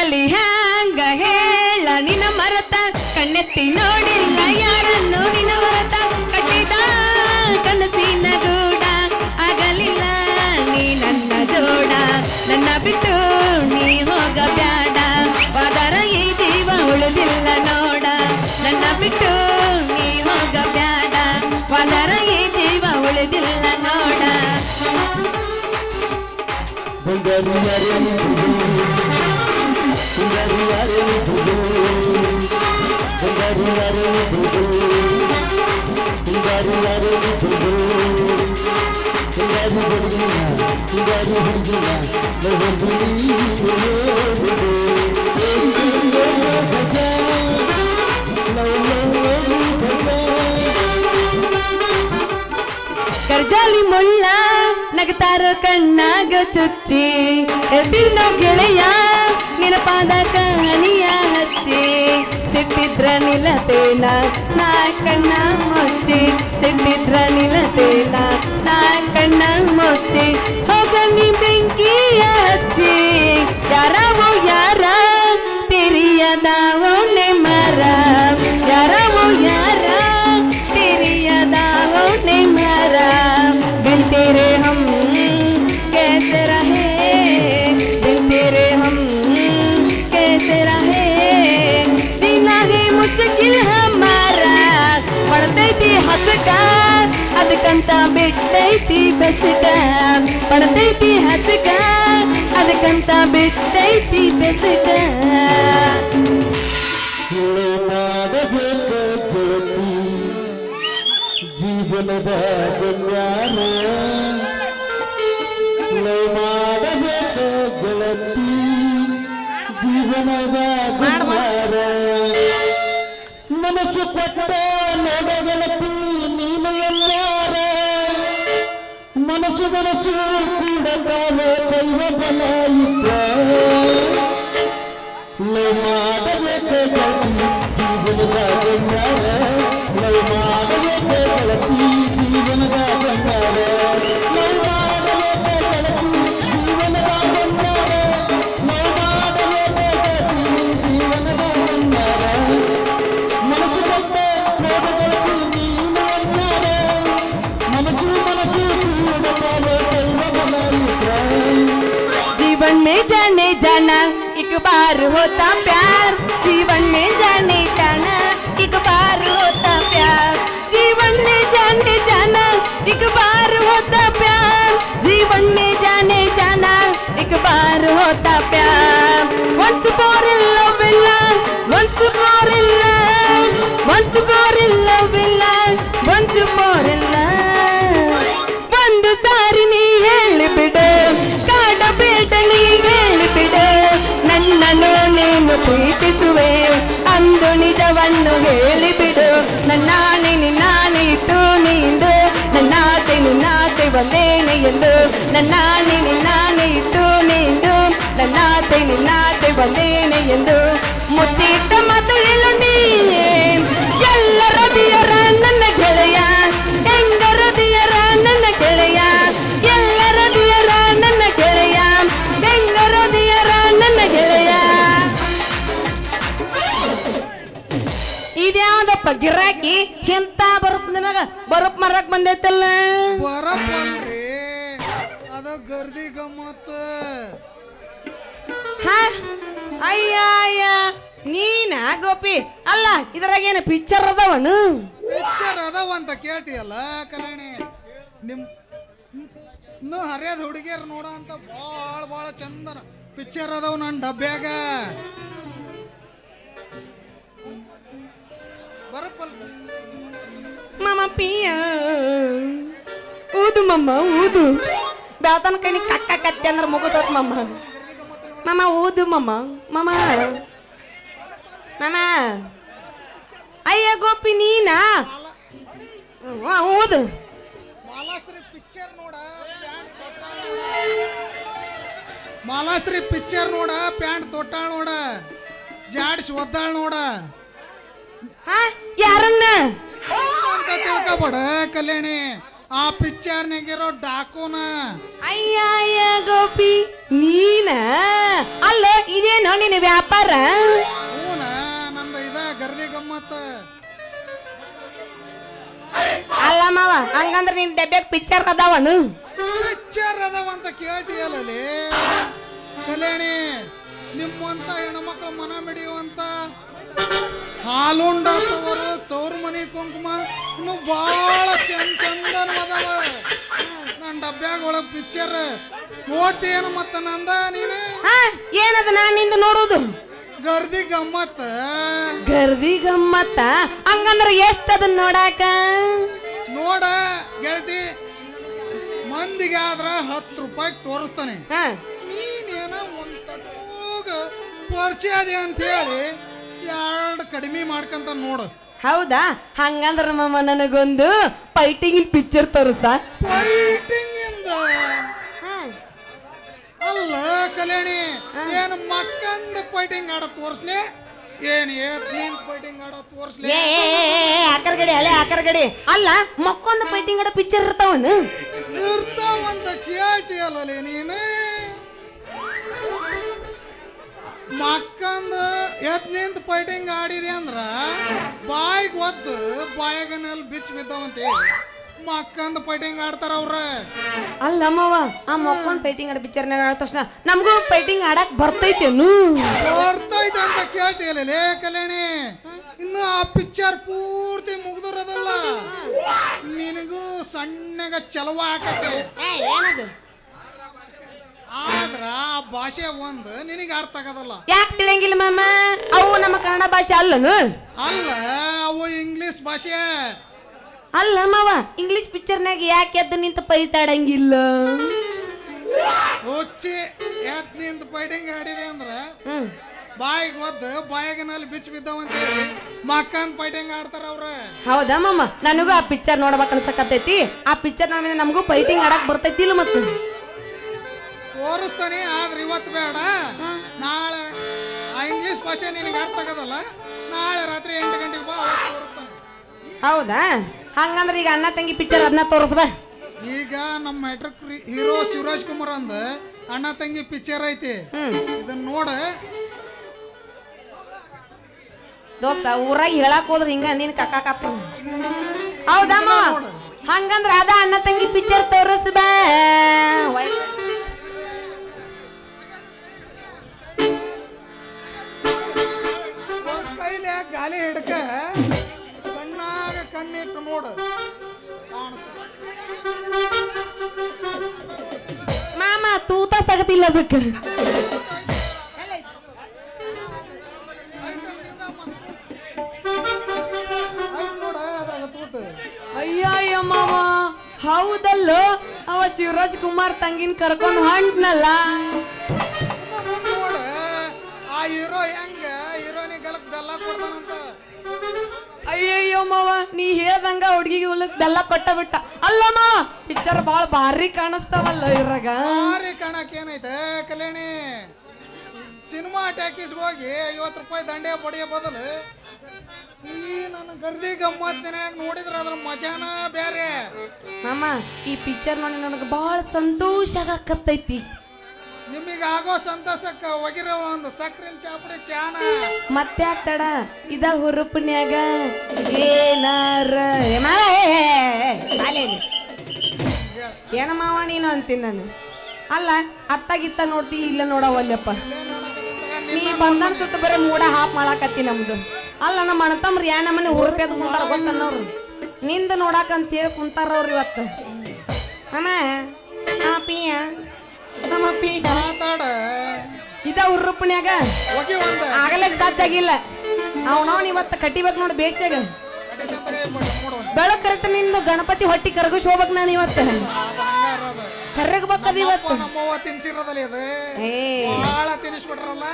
ಬಲಿ ಹ್ಯಾಂಗ ಹೇಳ ನಿನ್ನ ಮರತ ಕಣ್ಣೆತ್ತಿ ನೋಡಿಲ್ಲ ಯಾರನ್ನು ನಿನ್ನ ಮರತ ಕಟ್ಟಿದ ಕನಸಿನ ಗೂಡ ಆಗಲಿಲ್ಲ ನೀ ನನ್ನ ಜೋಡ ನನ್ನ ಬಿಟ್ಟು ನೀ ಹೋಗಬ್ಯಾಡ ವಾದರ ಈ ಜೀವ ಉಳಿದಿಲ್ಲ ನೋಡ ನನ್ನ ಬಿಟ್ಟು ನೀ ಹೋಗಬ್ಯಾಡ ವಾದರ ಈ ಜೀವ ಉಳಿದಿಲ್ಲ ನೋಡ ಕರ್ಜಾಲಿ ಮುಳ್ಳ ನಗತಾರ ಕಣ್ಣಾಗ ಚುಚ್ಚಿ ಎದ್ದಿನೋ ಗೆಳೆಯ ನಿನ್ನ ಪಾದ ಕಣಿಯ ಹಚ್ಚಿ ಸಿಟ್ಟಿದ್ರ ನಿಲತೇನ ನಾ ಕಣ್ಣ ಮುಚ್ಚಿ ಸಿಟ್ಟಿದ್ರ ನಿಲತೇನ ನಾ ಕಣ್ಣ ಮುಚ್ಚಿ ಹೋಗ ನೀ ಬೆಂಕಿಯ ಹಚ್ಚಿ ಯಾರವೋ ಯಾರ ತಿರಿಯದಾವಣೆ ಮರ ಯಾರವೋ ಯಾರ ತಿರಿಯದಾವಣೆ ಮರ बिन तेरे हम कैसे रहे बिन तेरे हम कैसे रहे जीना है मुश्किल हमारा पड़तैತಿ ಹಸಕ ಅದಕ್ಕಂತ ಬಿಟ್ಟೈತಿ ಬೆಸಕ ಪಡತೈತಿ ಹಸಕ ಅದಕ್ಕಂತ ಬಿಟ್ಟೈತಿ ಬೆಸಕ ಜೀವನದ ಗಣ್ಯಾರ ಮಾಡಬೇಕ ಗೆಳತಿ ಜೀವನದ ಗಣ್ಯಾರ ಮನಸ್ಸು ಕೊಟ್ಟ ನೋಡ ಗೆಳತಿ ನೀನು ಎಲ್ಲಾರ ಮನಸ್ಸು ಮನಸ್ಸು ಕೂಡ ಕಾಲ ದೈವ ಬಲ ಇದ್ದ ಮಾಡಬೇಕ ಗೆಳತಿ ಜೀವನದ ಗಣ್ಯಾರ ಮಾಡಬೇಕ ಗೆಳತಿ ಜೀವನದ ಗಣ್ಯಾರ ಮಾಡಬೇಕ ಗೆಳತಿ ಜೀವನದ ಗಣ್ಯಾರ ಮಾಡಬೇಕ ಗೆಳತಿ ಜೀವನದ ಗಣ್ಯಾರ ಮನಸ್ಸು ಕೊಟ್ಟ ನೋಡ ಗೆಳತಿ ನೀನು ಅನ್ಯಾರ ಮನಸ್ಸು ಮನಸ್ಸು ಕೂಡ ಕಾಲ ದೈವ ಬಲ ಇದ್ರ जीवन में जाने जाना एक बार होता प्यार जीवन में जाने जाना एक बार होता प्यार जीवन में जाने जाना एक बार होता प्यार जीवन में जाने जाना एक बार होता प्यार once for in love in love once for in love once for in love in love once for in love ಒಂದು ಸಾರಿ ನೀ ಹೇಳಿಬಿಡು ಕಾಡಬೇಡ ನೀ ಹೇಳಿಬಿಡು ನನ್ನನ್ನು ನೀನು ಪ್ರೀತಿಸುವೆ ಅಂದು ನಿಜವನ್ನು ಹೇಳಿಬಿಡು ನನ್ನಾಣೆ ನಿನ್ನಾಣೆ ಇಟ್ಟು ನೀಂದು ನನ್ನಾಸೆ ನಿನ್ನಾಸೆ ಒಂದೇನೆ ಎಂದು ನನ್ನಾಣೆ ನಿನ್ನಾಣೆ ಇಟ್ಟು ನೀಂದು ನನ್ನಾಸೆ ನಿನ್ನಾಸೆ ಒಂದೇನೆ ಎಂದು ಮುಚ್ಚಿಟ್ಟ ಮಾತು ಹೇಳು ನೀ ಎಲ್ಲರ ದಿಯರ ನನ್ನ ಗೆಳೆಯ ಹೆಂಗರ ದಿಯರ ನನ್ನ ಗೆಳೆಯ ಎಲ್ಲರ ದಿಯರ ನನ್ನ ಗೆಳೆಯ ಹೆಂಗರ ದಿಯರ ನನ್ನ ಗೆಳೆಯ ಇದ್ಯಾವ್ದಪ್ಪ ಗಿರಾಕಿ ಎಂತ ಬರುಪ್ ನನಗ ಬರುಪ್ ಮರಕ್ ಬಂದೈತಲ್ಲ ಬರಪ್ಪಲ್ರಿ ಅದು ಗರ್ದಿ ಗಮ್ಮತ್ ಅಯ್ಯ ಅಯ್ಯ ನೀನ ಗೋಪಿ ಅಲ್ಲ ಇದ್ರಾಗ ಏನು ಪಿಕ್ಚರ್ ಅದಾವನು ಪಿಕ್ಚರ್ ಅದಾವ ಅಂತ ಕೇಳ್ತೀಯಲ್ಲ ಕಲ್ಯಾಣಿ ನಿಮ್ ಇನ್ನು ಹರಿಯದ ಹುಡುಗಿಯರ್ ನೋಡ ಅಂತ ಭಾಳ ಚಂದನ ಪಿಕ್ಚರ್ ಅದಾವ ನನ್ನ ಡಬ್ಬ್ಯಾಗ ಬರಪ್ಪಲ್ ಮಾಮ ಪಿಯ ಊದು ಮಮ್ಮ ಊದು ಬೆಳತನ ಕೈ ಕಕ್ಕ ಕತ್ತೆ ಅಂದ್ರೆ ಮುಗಿದೋತ್ ಮಮ್ಮ ಮಾಮ ಊದು ಮಮ್ಮ ಮಾಮ ಮಾಮ ಅಯ್ಯ ಗೋಪಿ ನೀನಾ ಊದು ಮಾಲಾಶ್ರೀ ಪಿಕ್ಚರ್ ನೋಡ ಮಾಲಾಶ್ರೀ ಪಿಕ್ಚರ್ ನೋಡ ಪ್ಯಾಂಟ್ ತೊಟ್ಟಾಳ ನೋಡ ಜಾಡ್ಸ್ ಒದ್ದಾಳ ನೋಡ ಯಾರನ್ನ ಅಂತ ತಿಳ್ಕೊಬೇಡ ಕಲ್ಯಾಣಿ ಆ ಪಿಕ್ಚರ್ನಾಗಿರೋ ಡಾಕುನ ಅಯ್ಯ ಅಯ್ಯ ಗೋಪಿ ನೀನ ಅಲ್ಲ ಇದೇನೋ ನಿನ್ನ ವ್ಯಾಪಾರ ಹೂನ ನಂದು ಇದ ಗರ್ದಿ ಗಮ್ಮತ್ತ. ಅಲ್ಲ ಮಾವ ಹಂಗಂದ್ರ ನಿನ್ ಡಬ್ಬ್ಯಾಗ ಪಿಕ್ಚರ್ ಅದಾವನು ಪಿಕ್ಚರ್ ಅದಾವಂತ ಕೇಳ್ತೀಯಲ್ಲೇ ಕಲ್ಯಾಣಿ. ನಿಮ್ಮಂತ ಹೆಣ್ಮಕ್ಳು ಮನ ಮಿಡಿಯುವಂತ ಹಾಲುಂಡ ತವ್ರ ಮನಿ ಕುಂಕುಮ ಇನ್ನು ಬಾಳ ಚಂದನ ಅದಾವ ನನ್ನ ಡಬ್ಬ್ಯಾಗ ಒಳಗ್ ಪಿಕ್ಚರ್ ನೋಡ್ತೀಯೇನು ಮತ್ತ ನಂದ ನೀನು ಏನದ ನಾನ್ ನಿಂದು ನೋಡುದು ಗರ್ದಿ ಗಮ್ಮತ್ತ. ಗರ್ದಿ ಗಮ್ಮತ್ತ ಹಂಗಂದ್ರ ಎಷ್ಟ ಅದನ್ನ ನೋಡಾಕ ನೋಡ ಗೆಳತಿ ಮಂದಿಗೆ ಆದ್ರ 10 ರೂಪಾಯಿ ತೋರಿಸ್ತಾನೆ. ನೀನೇನ ಒಂದ್ ತಗೋಗ ಪರಿಚಯ ಅದೇ ಅಂತ ಹೇಳಿ 2 ಕಡಿಮೆ ಮಾಡ್ಕಂತ ನೋಡು. ಹೌದಾ ಹಂಗಂದ್ರ ಮಾಮ ನನಗೊಂದು ಫೈಟಿಂಗ್ ಪಿಕ್ಚರ್ ತೋರ್ಸ. ಫೈಟಿಂಗ್ ಇಂದ ಅಲ್ಲ ಕಲ್ಯಾಣಿ, ಏನು ಮಕ್ಕಂದ ಫೈಟಿಂಗ್ ಆಡ ತೋರ್ಸ್ಲಿ ಏನ್ ನೀನ್ ಫೈಟಿಂಗ್ ಆಡ ತೋರ್ಸ್ಲಿ? ಆಕರ್ಗಡಿ ಅಲೆ ಆಕರ್ಗಡಿ ಅಲ್ಲ ಮಕ್ಕೊಂದ ಫೈಟಿಂಗ್ ಆಡ ಪಿಕ್ಚರ್ ಇರ್ತಾವನು ಇರ್ತಾವಂತ ಕೇಳ್ತೀಯಲ್ಲ ನೀನು. ಮಕ್ಕಂದ ಎತ್ ನಿಂತ ಫೈಟಿಂಗ್ ಆಡಿದೆ ಅಂದ್ರ ಬಾಯಿಗೆ ಒದ್ದು ಬಾಯಾಗನಲ್ಲಿ ಬಿಚ್ಚ ಬಿದ್ದಾವಂತ ಮಕ್ಕಂದ ಫೈಟಿಂಗ್ ಆಡ್ತಾರ ಅವ್ರ. ಅಲ್ಲ ಮಾವ ಆ ಮಕ್ಕೊಂದ್ ಫೈಟಿಂಗ್ ಆಡ ಪಿಕ್ಚರ್ ಆಡ ತಕ್ಷಣ ನಮಗೂ ಫೈಟಿಂಗ್ ಆಡಕ್ ಬರ್ತೈತೇನು? ಬರ್ತೈತೆ ಅಂತ ಕೇಳ್ತೀಯಲ್ಲ ಕಲ್ಯಾಣಿ. ಇನ್ನು ಆ ಪಿಕ್ಚರ್ ಪೂರ್ತಿ ಮುಗ್ದಿರೋದಲ್ಲ, ನಿನಗೂ ಸಣ್ಣಗ ಚಲವ ಹಾಕತ್ತೆ. ಆದ್ರ ಆ ಭಾಷೆ ಒಂದು ನಿನಗೆ ಅರ್ಥ ಆಗೋದಲ್ಲ. ಯಾಕೆ ತಿಳಿಯಂಗಿಲ್ಲ ಮಾಮ? ಅವು ನಮ್ಮ ಕನ್ನಡ ಭಾಷೆ ಅಲ್ಲನು? ಅಲ್ಲ, ಅವು ಇಂಗ್ಲಿಷ್ ಭಾಷೆ. ಅಲ್ಲ ಮಾವ ಇಂಗ್ಲಿಷ್ ಪಿಕ್ಚರ್ನಾಗ ಯಾಕೆ ಎದ್ದು ನಿಂತ ಪೈತಾಡಂಗಿಲ್ಲ? ಹುಚ್ಚಿ ಎತ್ ನಿಂತ ಫೈಟಿಂಗ್ ಆಡಿದೆ ಅಂದ್ರ ಬಾಯಿಗೆ ಒದ್ದು ಬಾಯಾಗನಲ್ಲಿ ಬಿಚ್ಚ ಬಿದ್ದಾವಂತ ಹೇಳಿ ಮಕ್ಕನ್ ಫೈಟಿಂಗ್ ಆಡ್ತಾರ ಅವ್ರ. ಹೌದಾ ಮಾಮ? ನನಗೂ ಆ ಪಿಕ್ಚರ್ ನೋಡ್ಬೇಕು ಅನ್ಸಕತ್ತೈತಿ. ಆ ಪಿಕ್ಚರ್ ನೋಡಿದ್ರೆ ನಮಗೂ ಫೈಟಿಂಗ್ ಆಡಕ್ ಬರ್ತೈತಿ ಇಲ್ಲ ಮತ್ತೆ ತೋರಿಸ್ತಾನೆ. ಆದ್ರೆ ಇವತ್ತು ಬೇಡ, ನಾಳೆ ಆ ಇಂಗ್ಲಿಷ್ ಭಾಷೆ ನಿನಗೆ ಅರ್ಥ ಆಗೋದಲ್ಲ, ನಾಳೆ ರಾತ್ರಿ 8 ಗಂಟೆಗೆ ಬಾ, ತೋರಿಸ್ತಾನೆ. ಹೌದಾ? ಹಂಗಂದ್ರೆ ಈಗ ಅಣ್ಣ ತಂಗಿ ಪಿಕ್ಚರ್ ಅದನ್ನ ತೋರಿಸ್ಬಾ. ಈಗ ನಮ್ಮ ಮೆಟ್ರಿಕ್ ಹೀರೋ ಶಿವರಾಜ್ ಕುಮಾರ್ ಅಂದ ಅಣ್ಣ ತಂಗಿ ಪಿಕ್ಚರ್ ಐತಿ, ಇದನ್ನ ನೋಡ ದೋಸ್ತ. ಊರಾಗ ಹೇಳಕ್ ಹೋದ್ರ ಹಿಂಗ ನೀನ್ ಕಕ್ಕಾಕತ್ತ. ಹೌದಾ ಮಾವ? ಹಂಗಂದ್ರ ಅದ ಅಣ್ಣ ತಂಗಿ ಪಿಕ್ಚರ್ ತೋರಿಸ್ಬಾ. ಕೈಲಿ ಗಾಲಿ ಹಿಡ್ಕ ಕಣ್ಣಾಗ ಕಣ್ಣಿಟ್ಟು ನೋಡು. ಮಾಮ ತೂತ ತಗತಿಲ್ಲ ಅದಕ್ಕೆ. ಅಯ್ಯಯ್ಯ ಮಾವ ಹೌದಲ್ಲ, ಅವ ಶಿವರಾಜ್ ಕುಮಾರ್ ತಂಗಿನ ಕರ್ಕೊಂಡು ಹೊಂಟ್ನಲ್ಲ. ನೋಡ ಆ ಹೀರೋ ಹೆಂಗ ಹೀರೋನಿ ಗಲಕ್ ಬೆಲ್ಲ ಕೊಡ್ತಾನಂತ. ಅಯ್ಯಯ್ಯೋ ಮಾವ ನೀ ಹೇಳ್ದಂಗ ಹುಡುಗಿಗೆ ಉಲಕ್ ಬೆಲ್ಲ ಕೊಟ್ಟ ಬಿಟ್ಟ. ಅಲ್ಲ ಮಾವ ಪಿಕ್ಚರ್ ಬಾಳ ಭಾರಿ ಕಾಣಿಸ್ತಾವಲ್ಲ ಇದ್ರಾಗ. ಭಾರಿ ಕಾಣಕ್ ಏನೈತೆ ಕಲ್ಯಾಣಿ? ಸಿನಿಮಾ ಟ್ಯಾಕೀಸ್ ಹೋಗಿ 50 ರೂಪಾಯಿ ದಂಡೆ ಪಡೆಯೋ ಬದಲು ಈ ನನ್ನ ಗರ್ದಿ ಗಮ್ಮತ್ತಿನಾಗ ನೋಡಿದ್ರ ಅದ್ರ ಮಜಾನ ಬೇರೆ. ಮಾಮ ಈ ಪಿಕ್ಚರ್ ನೋಡಿ ನನಗೆ ಬಹಳ ಸಂತೋಷ ಆಗಕತ್ತೈತಿ. ನಿಮಗೆ ಆಗೋ ಸಂತೋಷಕ್ಕ ಒಗಿರೋ ಒಂದು ಸಕ್ರಿಲ್ ಚಾಪಡಿ ಚಾನ ಮತ್ತೆ ಆಗ್ತಾಡ ಇದ ಹುರುಪನ್ಯಾಗ ಏನಾರ ಏನ ಮಾವ ನೀನು ಅಂತೀನಿ ನಾನು. ಅಲ್ಲ ಅತ್ತಾಗಿತ್ತ ನೋಡ್ತಿ ಇಲ್ಲ ನೋಡವಲ್ಲಪ್ಪ. ನೀ ಬಂದನ್ ಸುಟ್ಟು ಬರೀ ಮೂಡ ಹಾಪ್ ಮಾಡಾಕತ್ತಿ ನಮ್ದು. ಅಲ್ಲ ನಮ್ಮ ಅಣ್ಣತಮ್ರ ಯಾ ನಮ್ಮನೆ ಹುರುಪೆದ್ ಕುಂತಾರ ಗೊತ್ತನ್ನವ್ರು. ನಿಂದ ನೋಡಾಕಂತ ಹೇಳಿ ಕುಂತಾರ ಅವ್ರು ಇವತ್ತು. ಅಮ್ಮ ಪಿಯ ನಮ್ಮ ಪಿಯ ಮಾತಾಡ ಇದ ಹುರುಪನ್ಯಾಗ ಒಗಿ ಒಂದ ಆಗಲೇ ಸಾಧ್ಯಾಗಿಲ್ಲ. ಅವನವನ್ ಇವತ್ತು ಕಟ್ಟಿಬೇಕು ನೋಡಿ ಬೇಷಾಗ ಬೆಳಕರತ ನಿಂದು ಗಣಪತಿ ಹೊಟ್ಟಿ ಕರಗಿಸ್ ಹೋಗ್ಬೇಕು ನಾನು ಇವತ್ತು. ಕರ್ರಗಬೇಕದ ಇವತ್ತು. ನಮ್ಮವ್ವ ತಿನ್ಸಿರೋದಲ್ಲ ಇದು ಬಾಳ ತಿನ್ನಿಸ್ಬಿಟ್ರಲ್ಲ,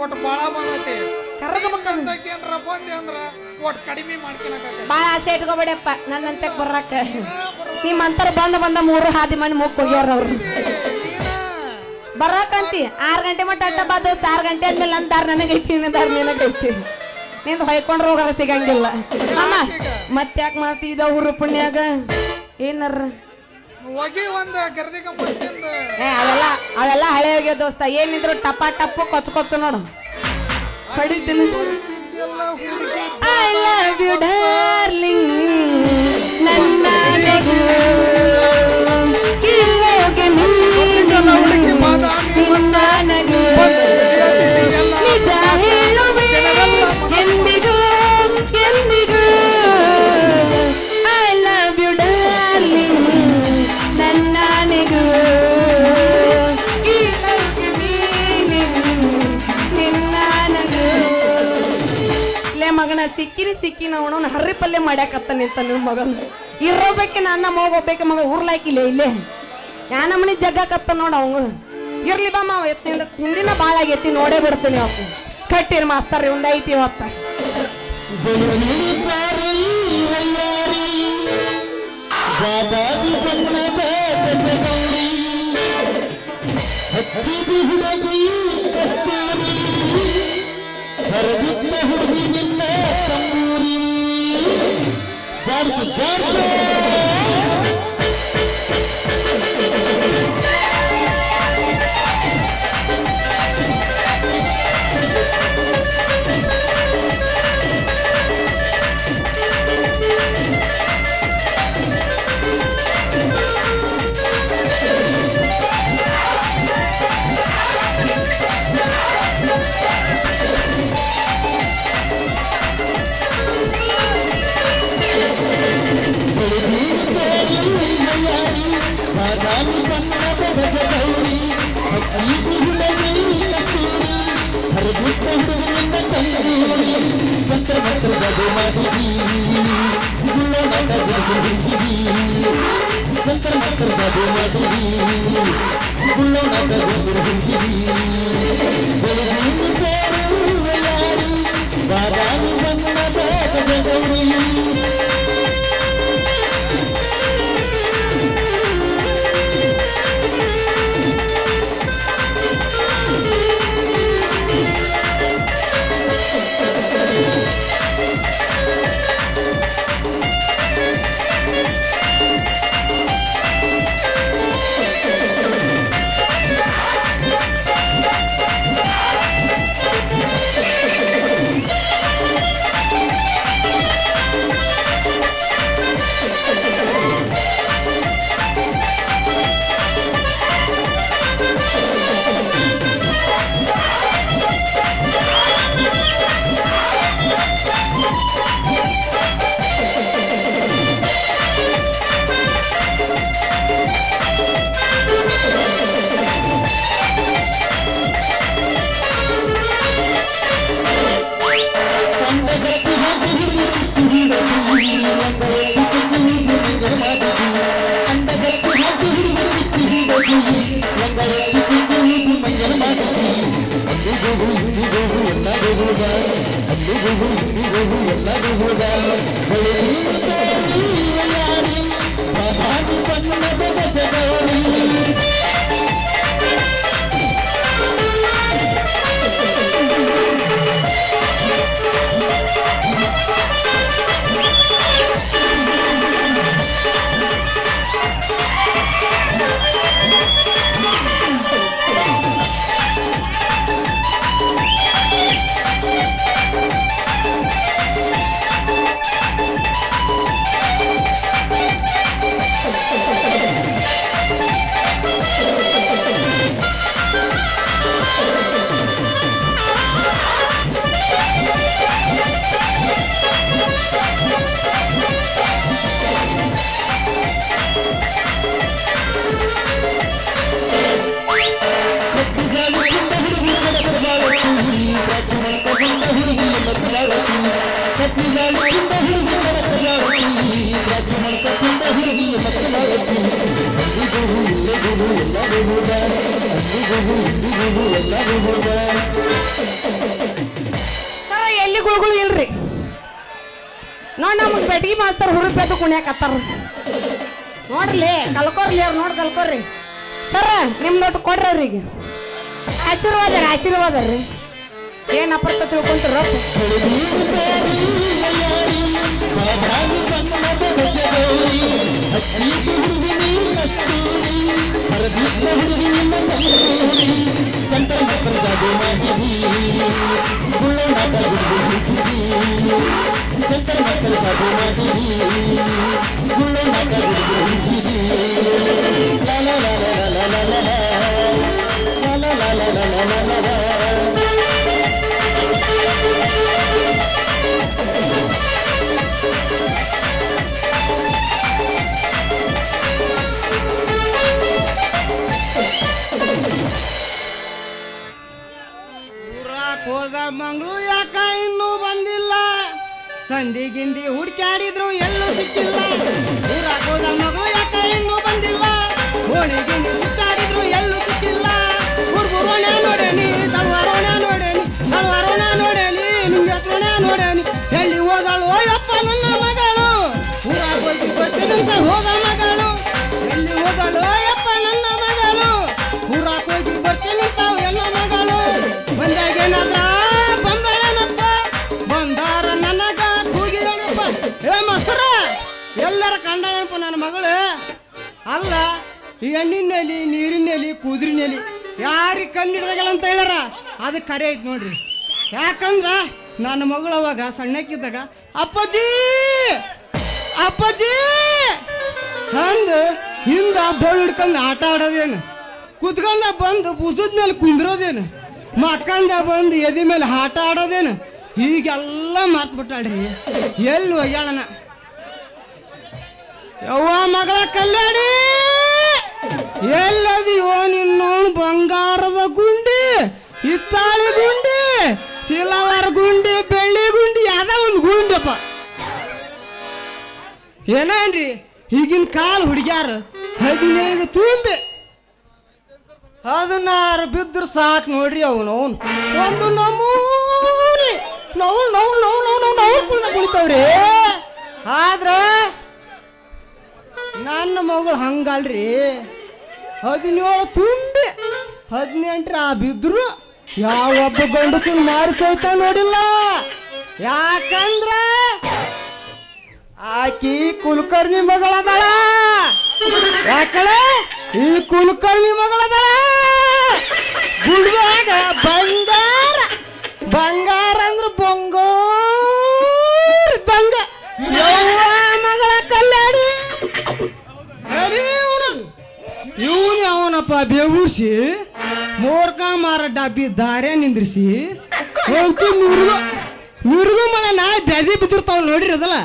ಒಟ್ಟು ಬಾಳ ಬಂದೈತಿ. ಕರ್ರಗಬೇಕಂದ್ರ ಬಂದಿ ಅಂದ್ರ ಒಟ್ಟು ಕಡಿಮೆ ಮಾಡ್ಕೊಳಕ ಬಾಳ ಆಸೆ ಇಟ್ಕೋಬೇಡಪ್ಪ ನನ್ನಂತೆ ಬರಾಕ. ನಿಮ್ಮಂತರ ಬಂದ 3 ಹಾದಿ ಮನೆ ಮುಕ್ ಹೋಗ್ಯಾರ ಅವ್ರು. ಬರಾಕಂತಿ 6 ಗಂಟೆ ಮಟ್ಟ ಅಡ್ಡ ಬಾ ದೋಸ್ತ. 6 ಗಂಟೆ ಆದ್ಮೇಲೆ ನನ್ನ ದಾರ ನನಗೈತಿ, ನಿನ್ನ ದಾರ ನಿನಗೈತಿ. ನಿಂದು ಹೊಯ್ಕೊಂಡ್ರ ಹೋಗಾರ ಸಿಗಂಗಿಲ್ಲ. ಅಮ್ಮ ಮತ್ತೆ ಯಾಕೆ ಮಾಡ್ತಿದ್ದ ಊರು ಪುಣ್ಯಾಗ ಏನಾರ ಹೋಗಿ ಒಂದ ಗರ್ದಿ ಗಮ್ಮತ್ತಿಂದ ಅವೆಲ್ಲ ಹಳೆ ಹೋಗ್ಯ ದೋಸ್ತ. ಏನಿದ್ರು ಟಪ್ಪ ಟಪ್ಪು ಕೊಚ್ಚ ನೋಡು. ಹೊಡಿತೀನಿ. ಬರ್ತಿದ್ಯಲ್ಲ ಹುಡುಗಿ ಐ ಲವ್ ಯು ಡಾರ್ಲಿಂಗ್ ನನ್ನ ನಗು ಇಲ್ಲೋಗೆ ಹುಡುಗಿ ಬಾದಾಮಿ ನಿನ್ನ ನಗು ನಿಜ ಹೇಳುವೆ ಎಂದಿಗೂ ಎಂದಿಗೂ ಐ ಲವ್ ಯು ಡಾರ್ಲಿಂಗ್ ನನ್ನ ನಗು ನಿನ್ನ ನಗು. ಲೇ ಮಗನ ಸಿಕ್ಕಿನ ಅವನು ಹರ್ರಿ ಪಲ್ಯ ಮಾಡ್ಯಾಕತ್ತ ನಿಂತ ನಿನ್ನ ಮಗನ ಇರೋಬೇಕೆ ನನ್ನ ಮಗ ಹೋಗ್ಬೇಕೆ ಮಗ ಉರ್ಲಾಕಿಲ್ಲ ಇಲ್ಲೇ ಯಾನಮ್ಮನಿ ಜಗ್ಗಾಕತ್ತ ನೋಡ ಅವಂಗಳು ಇರ್ಲಿ ಬಾ ಮಾವ ಎತ್ತಿಂದ ಹಿಂದಿನ ಭಾಳ ಆಗೈತಿ ನೋಡೇ ಬಿಡ್ತೀನಿ ಅವತ್ತು ಕಟ್ಟಿರಿ ಮಾಸ್ತಾರ್ರಿ ಒಂದ್ ಐತಿ ಇವತ್ತ ಎಲ್ಲಿ ಗುಳುಗುಳು ಇಲ್ರಿ ನೋಡ್ ನಮಗ್ ಬೆಟಗಿ ಮಾಸ್ತರ್ ಹುರುಪೇತು ಕುಣ್ಯಾಕತ್ತಾರ ನೋಡ್ರಿ ಕಲ್ಕೋರ್ಲಿ ಅವ್ರು ನೋಡಿ ಕಲ್ಕೋರ್ರಿ ಸರ ನಿಮ್ದೊಟ್ಟು ಕೊಡ್ರಿ ಅವ್ರಿಗೆ ಆಶೀರ್ವಾದ ರೀ ಏನ್ ಅಪರ್ಥ ತಿಳ್ಕೊಂತಾರ ಚಂದ್ರ ಲಘು ಮಾಡಿರಿ ಗುಳ್ಳನಾಗ ಹಿಡಿದಿರಿ ಲಾ ಲಾ ಲಾ ಲಾ ಲಾ ಲಾ ಲಾ ಲಾ ಲಾ ಲಾ ಲಾ ಲಾ ಲಾ ಲಾ. ಹೋದ ಮಂಗಳು ಯಾಕ ಇನ್ನೂ ಬಂದಿಲ್ಲ ಸಂಧಿ ಗಿಂದಿ ಹುಡ್ಕ್ಯಾಡಿದ್ರು ಎಲ್ಲೂ ಸಿಕ್ಕಿಲ್ಲ ಊರಾಗ ಹೋದ ಮಗಳು ಯಾಕ ಇನ್ನೂ ಬಂದಿಲ್ಲ ಓಣಿ ಗಿಂದಿ ಹುಡ್ಕ್ಯಾಡಿದ್ರು ಎಲ್ಲೂ ಸಿಕ್ಕಿಲ್ಲ ಹುರ್ಗುರೋಣ ನೋಡೇನಿ ತಳವಾರೋಣ ನೋಡೇನಿ ತಳವಾರೋಣ ನೋಡೇನಿ ನಿಂಗೆ ಹತ್ರೋಣ ನೋಡೇನಿ ಎಲ್ಲಿ ಹೋದಳು ಅಯ್ಯಪ್ಪ ನನ್ನ ಮಗಳು ಊರಾಗ ಹೋಗಿ ಬರ್ತೀನಂತ ಹೋದ ಮಗಳು ಎಲ್ಲಿ ಹೋದಳು ಅಯ್ಯಪ್ಪ ನನ್ನ ಮಗಳು ಊರಾಗ ಹೋಗಿ ಬರ್ತೀನಂತ ಎಲ್ಲ ಮಗಳು ಬಂದಾಗೇನಾದ್ರ ಬಂದಳೇನಪ್ಪ ಬಂದಾರ ನನಗ ಕೂಗಿ ಹೇಳಪ್ಪ ಏ ಮಸ್ರ ಎಲ್ಲರ ಕಂಡಳಪ್ಪ ನನ್ನ ಮಗಳು ಅಲ್ಲ ಈ ಎಣ್ಣಿನಲ್ಲಿ ನೀರಿನಲ್ಲಿ ಕುದುರಿನಲ್ಲಿ ಯಾರಿಗೆ ಕಣ್ಣಿಡ್ದಾಗಲ್ಲ ಅಂತ ಹೇಳಾರ ಅದು ಕರೆ ಐತೆ ನೋಡ್ರಿ ಯಾಕಂದ್ರ ನನ್ನ ಮಗಳು ಅವಾಗ ಸಣ್ಣಕ್ಕಿದ್ದಾಗ ಅಪ್ಪಾಜಿ ಅಪ್ಪಾಜಿ ಅಂದು ಹಿಂದ ಬೋಳ್ ಹಿಡ್ಕೊಂಡು ಆಟ ಆಡೋದೇನು ಕುತ್ಕೊಂಡ ಬಂದು ಭುಜದ ಮೇಲೆ ಕುಂದ್ರೋದೇನು ಮಕ್ಕಂದ ಬಂದು ಎದಿ ಮೇಲೆ ಆಟ ಆಡೋದೇನು ಹೀಗೆಲ್ಲ ಮಾತ್ಬಿಟ್ಟಾಳ್ರಿ ಎಲ್ಲಿ ಹೋಗ್ಯಾಳನ ಯವ್ವ ಮಗಳ ಕಲ್ಯಾಣಿ ಎಲ್ಲದಿಯೋ ನಿನ್ನೋನು ಬಂಗಾರದ ಗುಂಡಿ ಹಿತ್ತಾಳಿ ಗುಂಡಿ ಸಿಲವರ್ ಗುಂಡಿ ಬೆಳ್ಳಿ ಗುಂಡಿ ಯಾವ್ದ ಒಂದು ಗುಂಡಪ್ಪ ಏನೇನ್ರಿ ಈಗಿನ ಕಾಲು ಹುಡುಗ್ಯಾರ 15 ತುಂಬಿ 16 ಬಿದ್ರು ಸಾಕು ನೋಡ್ರಿ ಅವನು ಒಂದು ನಮೂನಿ ನೋವು ಕುಳಿತಾವ್ರಿ ಆದ್ರ ನನ್ನ ಮಗಳು ಹಂಗಲ್ರಿ 17 ತುಂಬಿ 18 ಬಿದ್ರು ಯಾವೊಬ್ಬ ಗಂಡಸನ್ ಮಾರಿ ಸಹಿತ ನೋಡಿಲ್ಲ ಯಾಕಂದ್ರ ಆಕಿ ಕುಲಕರ್ಣಿ ಮಗಳದಾಳ ಯಾಕಳೆ ಈ ಕುಲಕರ್ಣಿ ಮಗಳದಾಳ ಗುಡ್ದಾಗ ಬಂಗಾರ ಬಂಗಾರ ಅಂದ್ರ ಬಂಗಾರ ಬಂಗ ಮಗಳ ಕಲ್ಯಾಣಿ ಇವನು ಅವನಪ್ಪ ಬೇವೂರ್ಸಿ ಮೋರ್ಕ ಮಾರ ಡಬ್ಬಿ ದಾರ್ಯ ನಿಂದ್ರಿಸಿ ಮಿರುಗು ಮಳೆ ನಾ ಬ್ಯಾದಿ ಬಿದ್ದಿರ್ತಾವ ನೋಡ್ರಿ ಅದಲ್ಲ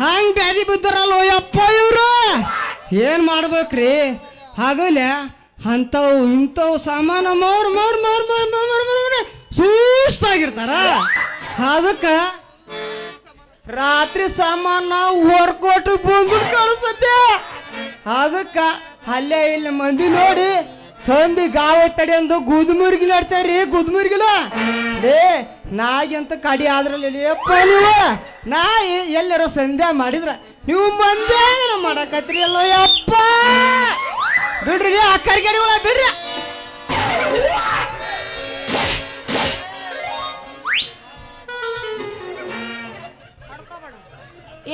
ಹಂಗ ಬ್ಯಾದಿ ಬಿದ್ದಾರಲ್ಲ ಯಪ್ಪ ಇವ್ರು ಏನ್ ಮಾಡ್ಬೇಕ್ರಿ ಹಾಗಲ್ಲ ಅಂಥವು ಇಂಥವು ಸಾಮಾನ ಸುಸ್ತಾಗಿರ್ತಾರ ಅದಕ್ಕ ರಾತ್ರಿ ಸಾಮಾನ ಹೊರ್ಕೊಟ್ಟು ಬಂದು ಕಳಿಸತ್ತೆ ಅದಕ್ಕ ಅಲ್ಲೇ ಇಲ್ಲಿ ಮಂದಿ ನೋಡಿ ಸಂಧಿ ಗಾವ ತಡಿ ಅಂದು ಗುದ್ಮುರ್ಗಿ ನಡ್ಸ್ಯಾರಿ ಗುದ್ಮುರ್ಗಿಲ ಏ ನಾಗಂತ ಕಡಿ ಆದ್ರಲ್ಲಿ ಅಪ್ಪ ನೀವು ನಾ ಎಲ್ಲರೂ ಸಂಧ್ಯಾ ಮಾಡಿದ್ರ ನೀವು ಮಂದ್ಯ ಮಾಡಕತ್ರಿ ಅಲ್ಲೋ ಯಪ್ಪ ಬಿಡ್ರಿ ಆ ಕರ್ಗಡಿ ಒಳ ಬಿಡ್ರಿ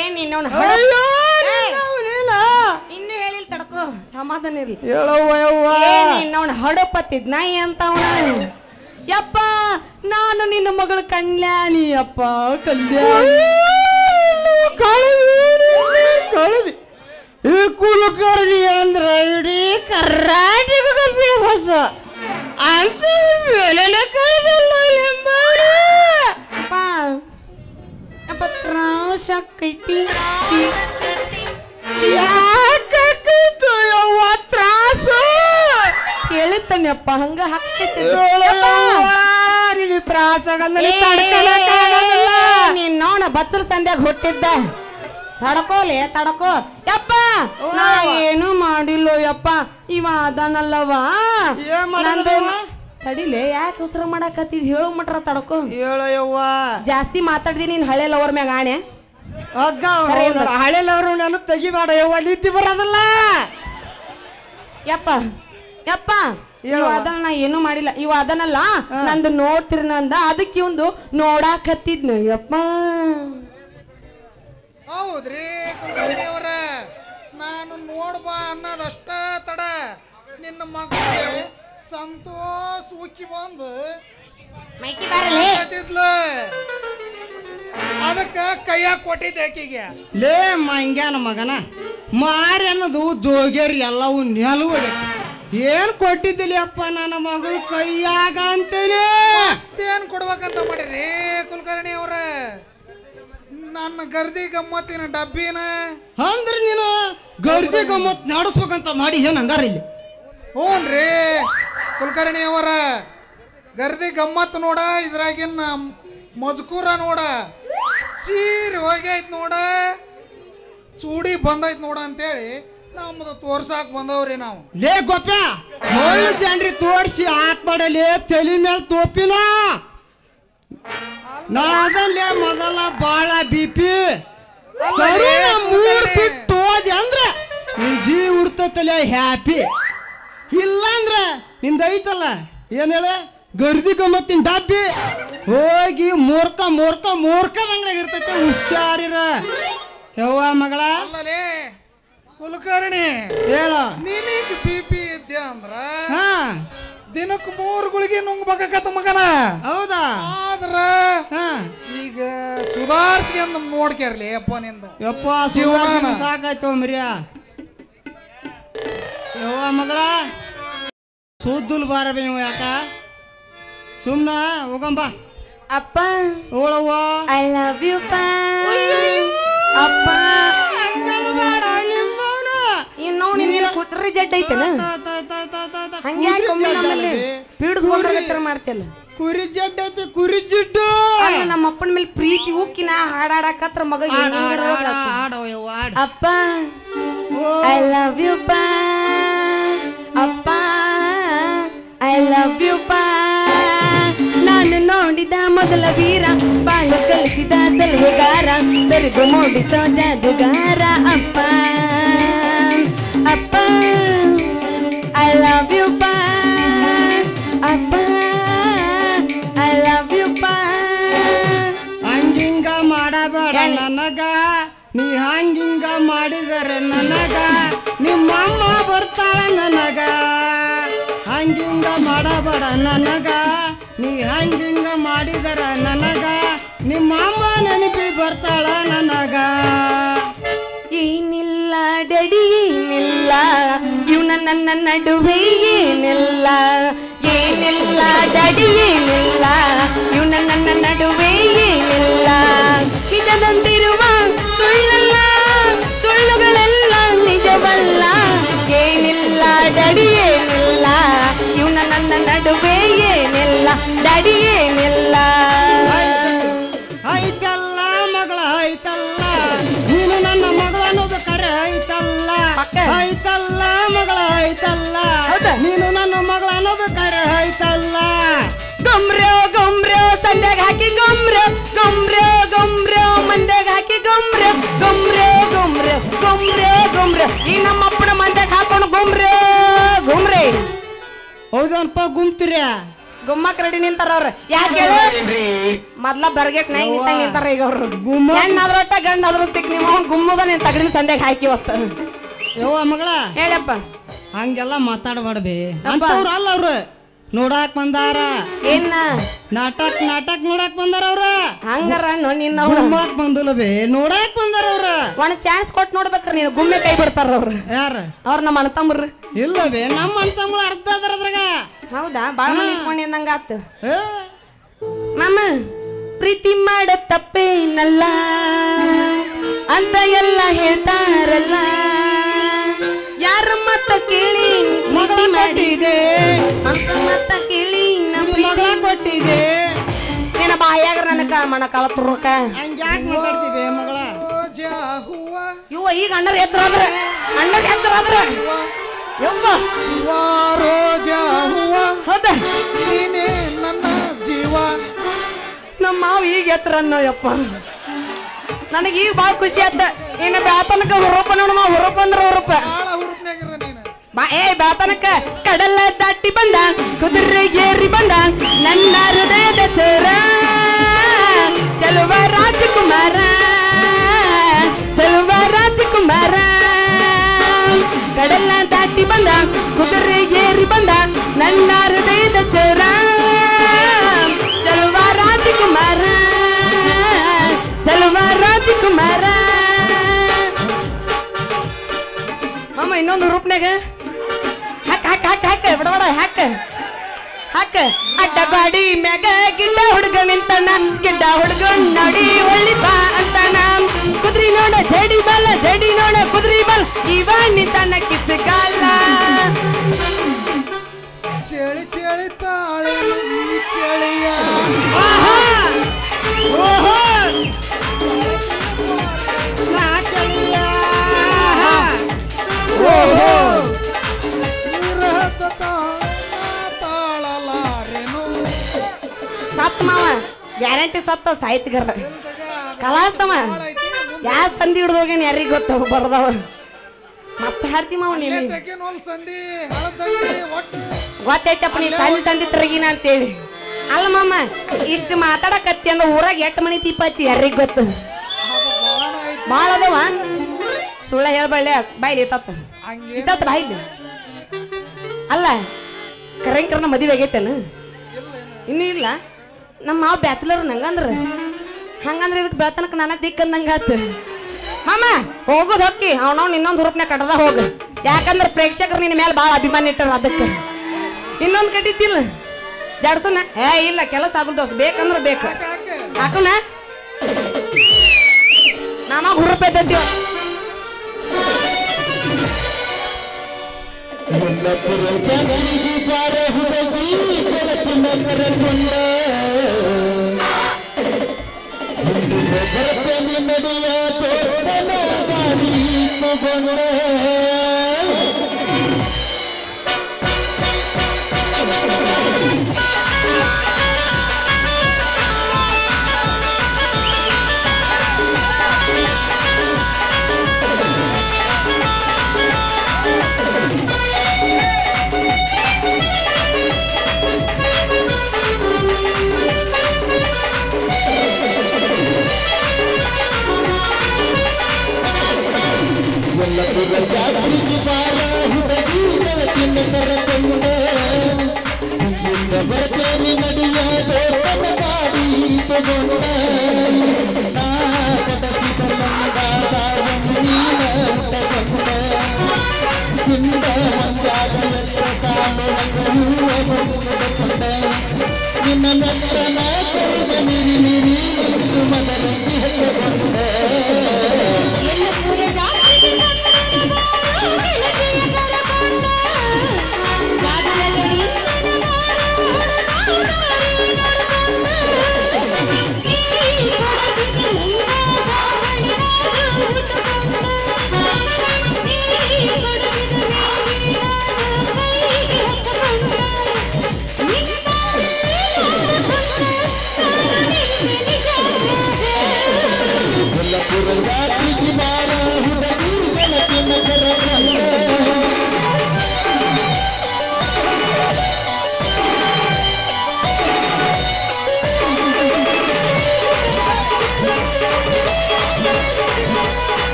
ಏನ್ ಇನ್ನೊಂದು ಇನ್ನು ಹೇಳಿಲ್ ತಡ್ಕೋ ಸಮಾಧಾನ ಇರ್ಲಿ ಇನ್ನವನ್ ಹಡಪತ್ತಿದ್ ನಾಯಿ ಅಂತ ಅವನ ಯಪ್ಪ ನಾನು ನಿನ್ನ ಮಗಳ ಕಲ್ಯಾಣಿ ಅಪ್ಪ ಕಲ್ಯಾಣಿ ಕಳದಿ ಈ ಕುಲಕರ್ಣಿ ಅಂದ್ರ ಇಡೀ ಕರ್ನಾಟಕ ಫೇಮಸ್ ಅಂತ ಅಪ್ಪ ತ್ರಾಸ ಆಕೈತಿ ತ್ರಾಸ ಕೇಳುತ್ತಾನೆಪ್ಪ ಹಂಗ ಹಾಕ್ತೈತಿ ತ್ರಾಸ ನಿನ್ನವನ ಬಚ್ಚಲ ಸಂಧ್ಯಾಗ ಹುಟ್ಟಿದ್ದ ತಡ್ಕೋಲೆ ತಡ್ಕೋ ಯಪ್ಪ ನಾ ಏನು ಮಾಡಿಲ್ಲ ಯಪ್ಪ ಇವ ಅದನ್ನಲ್ಲವಾ ತಡಿಲೆ ಯಾಕೆ ಉಸಿರ ಮಾಡಾಕತ್ತಿದ್ ಹೇಳ ಮಟ್ರ ತಡ್ಕೋ ಹೇಳಯ್ಯವ್ವ ಜಾಸ್ತಿ ಮಾತಾಡ್ದಿ ನೀನ್ ಹಳೆ ಲವರ್ ಮ್ಯಾಗ ಆಣೆ ಹಳೆ ಲವರ್ ನಾನು ತೆಗಿಬೇಡ ಯವ್ವ ನಿದ್ದೆ ಬರೋದಲ್ಲ ಯಪ್ಪ ಯಪ್ಪ ಇವ ಅದನ್ನ ನಾ ಏನು ಮಾಡಿಲ್ಲ ಇವ ಅದನ್ನಲ್ಲ ನಂದು ನೋಡ್ತಿರ ನಂದ ಅದಕ್ಕೆ ಒಂದು ನೋಡಾಕತ್ತಿದ್ನ ಯಪ್ಪ ಹೌದ್ರಿ ಕುಲಕರ್ಣಿಯವರ ನಾನು ನೋಡ್ಬಾ ಅನ್ನೋದಷ್ಟ ತಡ ನಿನ್ನ ಮಗಳಿಗೆ ಸಂತೋಷ ಉಕ್ಕಿ ಬಂದು ಮೈಕಿ ಬಾರಲೇ ಅದಕ್ಕ ಕೈಯಾಗ ಕೊಟ್ಟಿದ್ದೆ ಆಕಿಗೆ. ಲೇ ಮಂಗ್ಯಾನ ಮಗನ ಮಾರಿ ಅನ್ನೋದು ಜೋಗ್ಯರಿ ಎಲ್ಲವೂ ನೆಲುವಡೆ ಏನ್ ಕೊಟ್ಟಿದ್ದಿಲ್ಲ ಅಪ್ಪ ನನ್ನ ಮಗಳು ಕೈಯಾಗ ಅಂತೇನೆ. ಏನ್ ಕೊಡ್ಬೇಕಂತ ಮಾಡಿರಿ ಕುಲಕರ್ಣಿ ಅವ್ರ? ನನ್ನ ಗರ್ದಿ ಗಮ್ಮತ್ತಿನ ಡಬ್ಬಿನ ಅಂದ್ರೆ ನೀನು ಗರ್ದಿ ಗಮ್ಮತ್ ನಡೆಸ್ಬೇಕಂತ ಮಾಡಿ ಏನ್ ಹಂಗಾರ ಇಲ್ಲಿ? ಹ್ಞೂನ್ರಿ ಕುಲಕರ್ಣಿ ಅವರ ಗರ್ದಿ ಗಮ್ಮತ್ ನೋಡ, ಇದ್ರಾಗಿನ ಮಜ್ಕೂರ ನೋಡ, ಸೀರೆ ಹೋಗೈತ್ ನೋಡ, ಚೂಡಿ ಬಂದೈತ್ ನೋಡ ಅಂತೇಳಿ ನಮ್ಮದು ತೋರ್ಸಾಕ್ ಬಂದವ್ರಿ ನಾವು. ಲೇ ಗೊಪ್ಪ ಒಳ್ಳೆ ಜನರಿ ತೋರ್ಸಿ ಹಾಕ್ಬೇಡಲೇ ತಲೆ ಮೇಲೆ ತೋಪಿನ. ನಾದಲ್ಲೇ ಮೊದಲ ಬಾಳ ಬಿಪಿ ಮೂರ್ ಬಿಟ್ಟು ಹೋದಿ ಅಂದ್ರೆ ನಿನ್ ಜೀವ ಉಡ್ತೈತಲ್ಲ ಹ್ಯಾಪಿ. ಇಲ್ಲಾಂದ್ರ ನಿಂದ ಐತಲ್ಲ ಏನ್ ಹೇಳ ಗರ್ದಿ ಗಮ್ಮತ್ತಿನ ಡಬ್ಬಿ ಹೋಗಿ ಮೂರ್ಖ ಮೂರ್ಖ ಮೂರ್ಖದಂಗ್ರಾಗ ಇರ್ತೈತೆ. ಹುಷಾರಿರ ಯವ್ವ ಮಗಳ. ಅಲ್ಲಲೇ ಕುಲಕರ್ಣಿ ಹೇಳ ನಿನಗ್ ಬಿಪಿ ಇದ್ದೆ ಅಂದ್ರ ಹಾ ದಿನಕ್ಕೆ 3 ಗುಳಿಗೆ ನುಂಗ್ಬೇಕತ್ತ ಮಗನ. ಹೌದಾ? ಆದ್ರ ಹಾ ಈಗ ಸುಧಾರಿಸ್ಕೊಂಡ್ ನೋಡ್ಕ್ಯಾರ್ಲಿ ಅಪ್ಪ ನಿಂದ ಯಪ್ಪ ಜೀವನ ಸಾಕಾಯ್ತು ಮರಿಯ. ಯವ್ವ ಮಗಳ ಸುದ್ದುಲ್ ಬಾರಬೇ ಇವ ಯಾಕ ಸುಮ್ನ ಹೋಗಂಬ. ಅಪ್ಪ ಓಳವ್ವ ಐ ಲವ್ ಯು ಅಪ್ಪ. ಇನ್ನು ನಿನ್ನ ಕುತ್ರಿ ಜಡ್ ಐತೆನ ಹಂಗೆ ಯಾಕೊಮ್ಮೆ ನಮ್ಮಲ್ಲಿ ಪೀಡಿಸ್ಕೊಂಡ್ರೆ ಲೆಕ್ಚರ್ ಮಾಡ್ತಿಯಲ್ಲ. ಕುರಿ ಜಡ್ ಐತೆ ಕುರಿ ಜಿಡ್ಡು. ನಮ್ಮ ಅಪ್ಪನ ಮೇಲೆ ಪ್ರೀತಿ ಉಕ್ಕಿನ ಹಾಡಾಡಕತ್ರ ಮಗ ಅಪ್ಪ ಐ ಲವ್ ಯು ಅಪ್ಪ ಐ ಲವ್ ಯು ನಾನು ನೋಡಿದ ಮೊದಲ ವೀರ ಬಾಳು ಕಲಿಸಿದ ಸಲಹೆಗಾರ ಬೆರೆದು ಮೂಡಿಸೋ ಜಾದುಗಾರ ಅಪ್ಪ ಅಪ್ಪ ಐ ಲವ್ ಯು ಅಪ್ಪ ಐ ಲವ್ ಯು ಹಂಗಿಂಗ ಮಾಡಬೇಡ ನನಗ ನೀ ಹಂಗಿಂಗ ಮಾಡಿದರೆ ನನಗ ನಿಮ್ಮಮ್ಮ ಬರ್ತಾಳ ನನಗ. ಹಂಗಿಂಗ ಮಾಡಬೇಡ ನನಗ ನೀ ಹಂಗಿಂಗ ಮಾಡಿದರ ನನಗ ನಿಮ್ಮಮ್ಮ ನೆನಪಿ ಬರ್ತಾಳ ನನಗ. ಏನಿಲ್ಲ ಡಡಿ ಏನಿಲ್ಲ ಇವನ ನನ್ನ ನಡುವೆ ಏನಿಲ್ಲ. ಏನಿಲ್ಲ ಡಡಿ ಏನಿಲ್ಲ ಇವನ ನನ್ನ ನಡುವೆ ಏನಿಲ್ಲ. ನಿಜದಂತಿರುವ ಸುಳ್ಳಲ್ಲ ಸುಳ್ಳುಗಳೆಲ್ಲ ನಿಜವಲ್ಲ. ಏನಿಲ್ಲ ಡಡಿ ಏನಿಲ್ಲ ಇವನ ನನ್ನ ನಡುವೆ ಏನಿಲ್ಲ. ಡಡಿ ಏನಿಲ್ಲ. ಐತಲ್ಲ ಮಗಳ ಐತಲ್ಲ ನೀನು ನನ್ನ ಮಗಳ ಅನ್ನೋದು ಕರೆ ಐತಲ್ಲ. ಐತಲ್ಲ ಮಗಳ ಐತಲ್ಲ ನೀನು ನನ್ನ ಮಗಳ ಅನ್ನೋದು ಕರೆ ಐತಲ್ಲ. ಗೊಮ್ರೋ ಗೊಮ್ರೋ ಸಂಧ್ಯಾಗ ಹಾಕಿ ಗೊಮ್ರೋ ಗೊಮ್ರೋ ಗೊಮ್ರೋ ಮಂದ್ಯಾಗ ಹಾಕಿ ಗೊಮ್ರೋ ಗೊಮ್ರೋ ಗೊಮ್ರೋ ಗೊಮ್ರೋ ಗೊಮ್ರೋ ಈ ನಮ್ಮ ಅಪ್ಪನ ಮಂದ್ಯಾಗ ಹಾಕೊಂಡು ಗೊಮ್ರೋ ಗೊಮ್ರೆ. ಹೌದನಪ್ಪ ಗುಮ್ತಿರ ಗುಮ್ಮಕ್ ರೆಡಿ ನಿಂತಾರ ಅವ್ರ. ಯಾಕೆ ಹೇಳು ಮೊದ್ಲ ಬರ್ಗೆಟ್ ನಾಯಿ ನಿಂತಂಗ ನಿಂತಾರ ಈಗ ಅವ್ರು. ಹೆಣ್ಣಾದ್ರೊಟ್ಟ ಗಂಡಾದ್ರೂ ಸಿಕ್ ನಿಮ್ಮ ಗುಮ್ಮದ ನಿನ್ ತಗಡಿನ ಸಂಧ್ಯಾಗ ಹಾಕಿ ಹೊತ್ತ. ಯವ್ವ ಮಗಳ ಹೇಳಪ್ಪ ಹಂಗೆಲ್ಲ ಮಾತಾಡಬಾರ್ಬಿ ಅಂತವ್ರ ಅಲ್ಲ ಅವ್ರು ನೋಡಾಕ್ ಬಂದಾರ. ಏನ ನಾಟಕ್ ನೋಡಾಕ್ ಬಂದಾರ ಅವ್ರ. ಹಂಗಾರ ನಿನ್ನ ಗುಮ್ಮಕ್ ಬಂದಿಲ್ಲ ಬೇ ನೋಡಾಕ್ ಬಂದಾರ ಅವ್ರ. ಒಂದ್ ಚಾನ್ಸ್ ಕೊಟ್ಟು ನೋಡ್ಬೇಕ್ರ ನೀನು ಗುಮ್ಮೆ ಕೈ ಬಿಡ್ತಾರ ಅವ್ರು. ಯಾರ ಅವ್ರ ನಮ್ಮ ಅಣ್ಣ ತಮ್ಮರು ಇಲ್ಲ ಬೇ ನಮ್ಮ ಅಣ್ಣ ತಮ್ಮ ಅರ್ಧ ಅದಾರ ಅದ್ರಾಗ. ಹೌದಾ? ಬಾಳ ಮಂದಿ ಇಟ್ಕೊಂಡಿದ್ದಂಗ ಆತು. ಮಾಮ ಪ್ರೀತಿ ಮಾಡ ತಪ್ಪೇನಲ್ಲ ಅಂತ ಎಲ್ಲ ಹೇಳ್ತಾರಲ್ಲ. ಯಾರ ಮತ್ತ ಕೇಳಿ ಮಗಳ ಕೊಟ್ಟಿದೆ ಅಂತ ಮತ್ತ ಕೇಳಿ ಮಗಳ ಕೊಟ್ಟಿದೆ ನಿನ್ನ ಬಾಯಾಗ ನನಗ ಮಣ ಕಾಲ ತುರ್ಕ ಹಂಗ್ಯಾಕ್ ಮಾತಾಡ್ತಿದೆ ಮಗಳ. ರೋಜಾ ಹೂವ ಇವ ಈಗ ಅಣ್ಣರ ಎತ್ತರ ಆದ್ರ ಯವ್ವ ರೋಜಾ ಹೂವ ಹೌದ ನೀನೇ ನನ್ನ ಜೀವ. ನಮ್ಮ ಮಾವ ಈಗ ಎತ್ತರ ಅನ್ನೋ ಯಪ್ಪ. ನನಗೆ ಈಗ ಭಾಳ ಖುಷಿ ಆತ. ಏನ ಬ್ಯಾತನಕ ಹುರುಪ ನೋಡಮ್ಮ ಹುರುಪ ಅಂದ್ರ ಹುರುಪ ಬಾಳ ಹುರುಪ್ನಾಗಿರ ನೀನು. ಬ್ಯಾತನಕ ಕಡಲ ದಾಟಿ ಬಂದ ಕುದುರೆ ಏರಿ ಬಂದ ನನ್ನ ಹೃದಯದ ಚೋರ ಚಲುವ ರಾಜಕುಮಾರ ಚಲುವ ರಾಜಕುಮಾರ. ಕಡಲ ದಾಟಿ ಬಂದ ಕುದುರೆ ಏರಿ ಬಂದ ನನ್ನ ಹೃದಯದ ಚೋರ ಚಲುವ ರಾಜಕುಮಾರ ಚಲುವ ಮ್ಯಾಗ ಹಾಕ ಹಾಕ ಹಾಕ ಹಾಕ ಬಡಬಡ ಹಾಕ ಹಾಕ ಅಡ್ಡ ಗಾಡಿ ಮ್ಯಾಗ ಗಿಡ್ಡ ಹುಡುಗ ನಿಂತಾನ ಗಿಡ್ಡ ಹುಡುಗ ನೋಡಿ ಒಳ್ಳಿ ಬಾ ಅಂತಾನ ಕುದ್ರಿ ನೋಡ ಜಡಿ ನೋಡ ಕುದ್ರಿ ಬಲ್ ಇವ ನಿಂತಾನ ಕಿತ್ತು ಕಾಲ ಚಳಿ ಚಳಿ ತಾಳೆ ಈ ಚಳಿಯ ಸತ್ ಮಾವ ಗ್ಯಾರಂಟಿ ಸತ್ತ ಸಾಹಿತ್ಯಗಾರ ಕಲಾಸಮ ಯಾ ಸಂಧಿ ಹಿಡ್ದು ಹೋಗ್ಯಾನ ಯಾರಿಗ ಗೊತ್ತ ಬರ್ದವ ಮಸ್ತ್ ಹಾಡ್ತಿ ಮಾವ ನೀನು ಗೊತ್ತೈತಪ್ಪ ನೀ ಸಂಧಿ ತಿರುಗಿನ ಅಂತೇಳಿ ಅಲ್ಲ ಮಾಮ ಇಷ್ಟು ಮಾತಾಡಕತ್ತಿ ಅಂದ್ರ ಊರಾಗ ಎಟ್ಟು ಮನಿ ದೀಪ ಹಚ್ಚಿ ಯಾರಿಗ ಗೊತ್ತ ಭಾಳ ಅದಾವ ಸುಳ್ಳ ಹೇಳ್ಬಳ್ಳೆ ಬಾಯ್ಲಿ ಇತ್ತ ಬಾಯ್ಲಿ ಅಲ್ಲ ಕರಂಕರನ ಮದುವೆ ಆಗೈತೇನ ಇನ್ನೂ ಇಲ್ಲ ನಮ್ಮ ಮಾವ ಬ್ಯಾಚುಲರ್ ಹಂಗಂದ್ರೆ ಇದಕ್ಕೆ ಬೆಳತನಕ ನನ್ನ ದಿಕ್ಕಂದಂಗಾತ ಮಾಮ ಹೋಗೋದು ಹೊಕ್ಕಿ ಅವನವ್ನು ಇನ್ನೊಂದು ಹುರುಪ್ನ ಕಟ್ಟದ ಹೋಗ ಯಾಕಂದ್ರೆ ಪ್ರೇಕ್ಷಕರು ನಿನ್ನ ಮೇಲೆ ಭಾಳ ಅಭಿಮಾನ ಇಟ್ಟಾರ ಅದಕ್ಕೆ ಇನ್ನೊಂದು ಕಟ್ಟಿದ್ದಿಲ್ಲ ಜಡ್ಸನ ಇಲ್ಲ ಕೆಲಸ ಆಗುಲ್ ದೋಸ್ ಬೇಕಂದ್ರೆ ಬೇಕು ಹಾಕೋಣ ನಾಮ ಹುರುಪ್ ಎದ್ದಿವ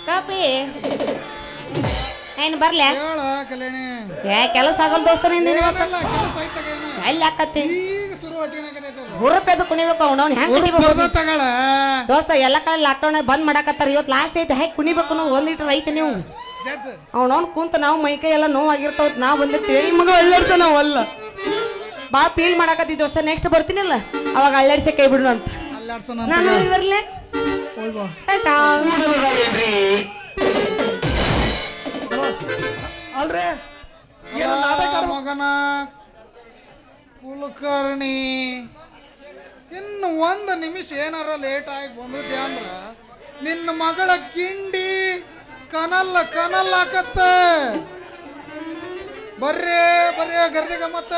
Kopi ಏನು ಬರ್ಲೆ ಹೇಳ ಕಲ್ಯಾಣಿ ಏ ಕೆಲಸ ಆಗಲ್ ದೋಸ್ತ ನಿಂದಿನ ಏನಿಲ್ಲ, ಕೆಲಸ ಐತ್ ತಗ ಏನು. ಎಲ್ಲಿ ಹಾಕತ್ತಿ ಈಗ ಶುರು ಹಚ್ಕೊಳಕತ್ತೈತೆ ಅದು. ಹುರುಪೆದು ಕುಣಿಬೇಕು ಅವನವ್ನು ಹೆಂಗ್ ಕುಣಿಬೇಕು ಬರ್ತದ ತಗಳ ದೋಸ್ತ ಎಲ್ಲ ಕಡೆ ಲಾಕ್ಡೌನ್ ಬಂದ್ ಮಾಡಕತ್ತಾರ ಇವತ್ತು ಲಾಸ್ಟ್ ಐತೆ ಹೆಂಗ್ ಕುಣಿಬೇಕು ಅನ್ನೋದು ಒಂದಿಟ್ರೆ ಐತೆ ನೀವು ಜಡ್ಜ್ ಅವ್ನವ್ನು ಕುಂತ ನಾವು ಮೈಕೈ ಎಲ್ಲ ನೋವಾಗಿರ್ತಾವ ನಾವು ಬಂದಿರ್ತೀವಿ ಈ ಮಗ ಅಳ್ಳಾಡ್ತಾನ ನಾವಲ್ಲ ಭಾಳ ಫೀಲ್ ಮಾಡಕತ್ತಿ ದೋಸ್ತ ನೆಕ್ಸ್ಟ್ ಬರ್ತೀನಿಲ್ಲ ಅವಾಗ ಅಳ್ಳಾಡ್ಸಿ ಕೈ ಬಿಡು ಅಂತ ಅಲ್ಲಾಡ್ಸೋಣ ನಾನು ಬರ್ಲಿ ಹೋಯ್ ಬಾ. ಅಲ್ರಿ ಮಗನ ಕುಲಕರ್ಣಿ ಇನ್ನು ಒಂದು ನಿಮಿಷ ಏನಾರ ಲೇಟ್ ಆಗಿ ಬಂದಿದ್ದೆ ಅಂದ್ರ ನಿನ್ನ ಮಗಳ ಕಿಂಡಿ ಕನಲ್ಲ ಹಾಕತ್ತ ಬರ್ರೇ ಗರ್ದಿ ಗಮ್ಮತ್ತ